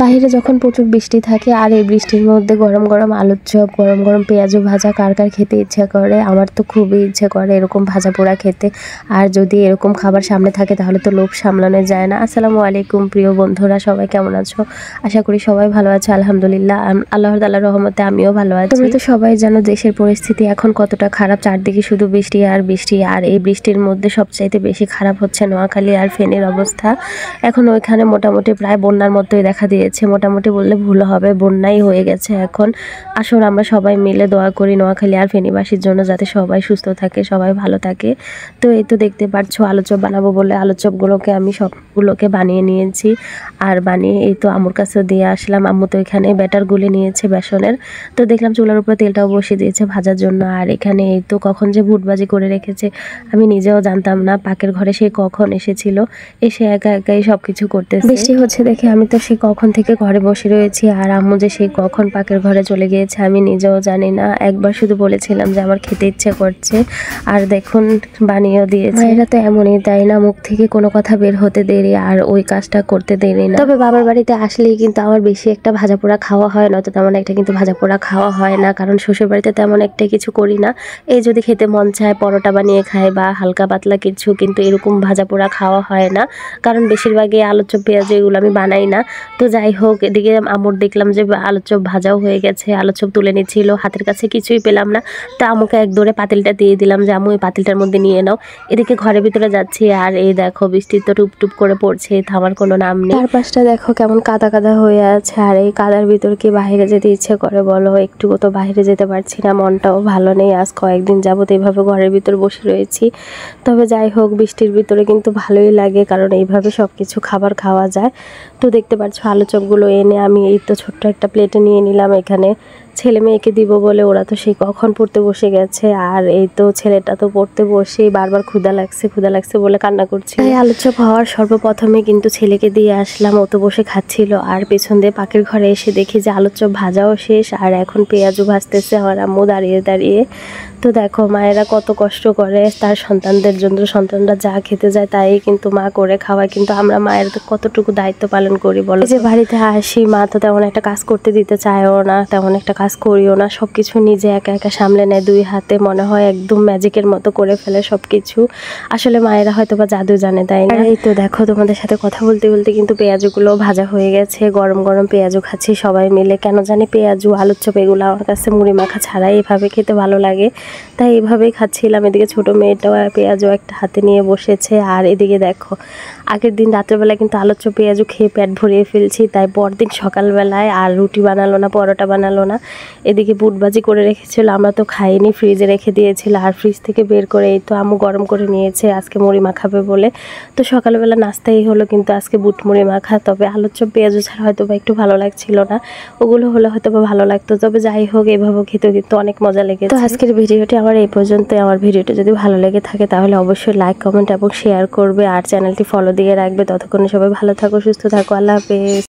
বাইরে যখন প্রচুর বৃষ্টি থাকে আর এই বৃষ্টির মধ্যে গরম গরম আলুর চপ, গরম গরম পেঁয়াজু ভাজা কার কার খেতে ইচ্ছা করে। আমার তো খুবই ইচ্ছে করে এরকম ভাজা পোড়া খেতে। আর যদি এরকম খাবার সামনে থাকে তাহলে তো লোভ সামলানো যায় না। আসসালামু আলাইকুম প্রিয় বন্ধুরা, সবাই কেমন আছো? আশা করি সবাই ভালো আছে। আলহামদুলিল্লাহ, আল্লাহ তাআলার রহমতে আমিও ভালো আছি। তোমরা তো সবাই জানো দেশের পরিস্থিতি এখন কতটা খারাপ, চারদিকে শুধু বৃষ্টি আর বৃষ্টি। আর এই বৃষ্টির মধ্যে সবচাইতে বেশি খারাপ হচ্ছে নোয়াখালী আর ফেনীর অবস্থা। এখন ওইখানে মোটামুটি প্রায় বন্যার মতোই দেখা দিয়েছে। মোটামুটি বললে ভুল হবে, বন্যাই হয়ে গেছে এখন। আসলে আমরা সবাই মিলে দোয়া করি নোয়াখালী আর ফেনীবাসীর জন্য, যাতে সবাই সুস্থ থাকে, সবাই ভালো থাকে। তো এই তো দেখতে পাচ্ছো আলু চপ বানাবো বলে আলু চপগুলোকে আমি সবগুলোকে বানিয়ে নিয়েছি। আর বানিয়ে এই তো আম্মুর কাছে দিয়ে আসলাম। আম্মু তো এখানে ব্যাটার গুলে নিয়েছে বেসনের। তো দেখলাম চুলার উপরে তেলটাও বসিয়ে দিয়েছে ভাজার জন্য। আর এখানে এই তো কখন যে ভুটবাজি করে রেখেছে আমি নিজেও জানতাম না। পাকের ঘরে সে কখন এসেছিল, এসে একা একাই সবকিছু করতেছে। বৃষ্টি হচ্ছে দেখে আমি তো সে কখন থেকে ঘরে বসে রয়েছি। আর আম্মু যে সেই কখন পাকের ঘরে চলে গিয়েছে আমি নিজেও জানি না। একবার শুধু বলেছিলাম যে আমার খেতে ইচ্ছে করছে, আর দেখুন বানিয়েও দিয়েছে। মায়েরা তো এমনই, তাই না? মুখ থেকে কোনো কথা বের হতে দেরি আর ওই কাজটা করতে দেরি না। তবে বাবার বাড়িতে আসলেই কিন্তু আমার বেশি একটা ভাজা পোড়া খাওয়া হয়, নয়তো তেমন একটা কিন্তু ভাজা পোড়া খাওয়া হয় না, কারণ শ্বশুর বাড়িতে তেমন একটা কিছু করি না। এই যদি খেতে মন চায় পরোটা বানিয়ে খায় বা হালকা পাতলা কিছু, কিন্তু এরকম ভাজা পোড়া খাওয়া হয় না, কারণ বেশিরভাগই আলু চপ পেঁয়াজ এগুলো আমি বানাই না। তো যাই হোক, এদিকে আম্মুর দেখলাম যে আলু চপ ভাজাও হয়ে গেছে, আলু চপ তুলে নিচ্ছিল, হাতের কাছে কিছুই পেলাম না। তো আম্মুকে এক দৌড়ে পাতিলটা দিয়ে দিলাম যে আম্মু এই পাতিলটার মধ্যে নিয়ে নাও। এদিকে ঘরের ভিতরে যাচ্ছি আর এই দেখো বৃষ্টি তো টুপ টুপ করে পড়ছে, থামার কোনো নাম নেই। চারপাশটা দেখো কেমন কাদা কাদা হয়ে আছে। আর এই কাদার ভিতর কি বাইরে যেতে ইচ্ছে করে বলো? একটুকু তো বাইরে যেতে পারছি না, মনটাও ভালো নেই। আজ কয়েকদিন যাবত এইভাবে ঘরের ভিতর বসে রয়েছি। তবে যাই হোক, বৃষ্টির ভিতরে কিন্তু ভালোই লাগে, কারণ এইভাবে সব কিছু খাবার খাওয়া যায়। তো দেখতে পাচ্ছ আলু চপগুলো এনে আমি এই তো ছোট্ট একটা প্লেটে নিয়ে নিলাম। এখানে ছেলে মেয়েকে দিব বলে ওরা তো সেই কখন পড়তে বসে গেছে। আর এই তো ছেলেটা তো পড়তে বসে বারবার ক্ষুধা লাগছে বলে কান্না করছে। তাই আলু চপ হওয়ার সর্বপ্রথমে কিন্তু ছেলেকে দিয়ে আসলাম, ও তো বসে খাচ্ছিল। আর পেছন দিয়ে পাখির ঘরে এসে দেখি যে আলু চপ ভাজাও শেষ, আর এখন পেঁয়াজও ভাজতেছে আমার আম্মু দাঁড়িয়ে দাঁড়িয়ে। তো দেখো মায়েরা কত কষ্ট করে তার সন্তানদের জন্য, সন্তানরা যা খেতে যায় তাই কিন্তু মা করে খাওয়ায়, কিন্তু আমরা মায়ের কতটুকু দায়িত্ব পালন করি বলো? যে বাড়িতে আসি মা তো তেমন একটা কাজ করতে দিতে চায়ও না, তেমন একটা কাজ করিও না, সবকিছু নিজে একা একা সামলে নেয় দুই হাতে, মনে হয় একদম ম্যাজিকের মতো করে ফেলে সবকিছু। আসলে মায়েরা হয়তো বা জাদু জানে, তাই না? এই তো দেখো তোমাদের সাথে কথা বলতে বলতে কিন্তু পেঁয়াজুগুলো ভাজা হয়ে গেছে। গরম গরম পেঁয়াজু খাচ্ছি সবাই মিলে। কেন জানি পেঁয়াজু আলুর চপ এগুলো আমার কাছে মুড়ি মাখা ছাড়াই এভাবে খেতে ভালো লাগে, তাই এভাবেই খাচ্ছিলাম। এদিকে ছোটো মেয়েটাও পেঁয়াজও একটা হাতে নিয়ে বসেছে। আর এদিকে দেখো আগের দিন রাত্রেবেলা কিন্তু আলুর চপ পেঁয়াজু খেয়ে পেট ভরিয়ে ফেলছি, তাই পরদিন সকালবেলায় আর রুটি বানালো না, পরোটা বানালো না। এদিকে বুটবাজি করে রেখেছিল, আমরা তো খাইনি, ফ্রিজে রেখে দিয়েছিল। আর ফ্রিজ থেকে বের করে এই তো আম্মু গরম করে নিয়েছে আজকে মুড়ি মাখাবে বলে। তো সকালবেলা নাস্তাই হলো কিন্তু আজকে বুট মুড়ি মাখা। তবে আলুর চপ পেঁয়াজু ছাড়া হয়তো বা একটু ভালো লাগছিল না, ওগুলো হলে হয়তো বা ভালো লাগতো। তবে যাই হোক, এভাবে খেতেও কিন্তু অনেক মজা লেগেছে। তো আজকের ভিডিওটি আমার এই পর্যন্ত। আমার ভিডিওটি যদি ভালো লেগে থাকে তাহলে অবশ্যই লাইক কমেন্ট এবং শেয়ার করবে, আর চ্যানেলটি ফলো দিয়ে রাখবে। ততক্ষণে সবাই ভালো থাকো, সুস্থ থাকো, আল্লাহ হাফেজ।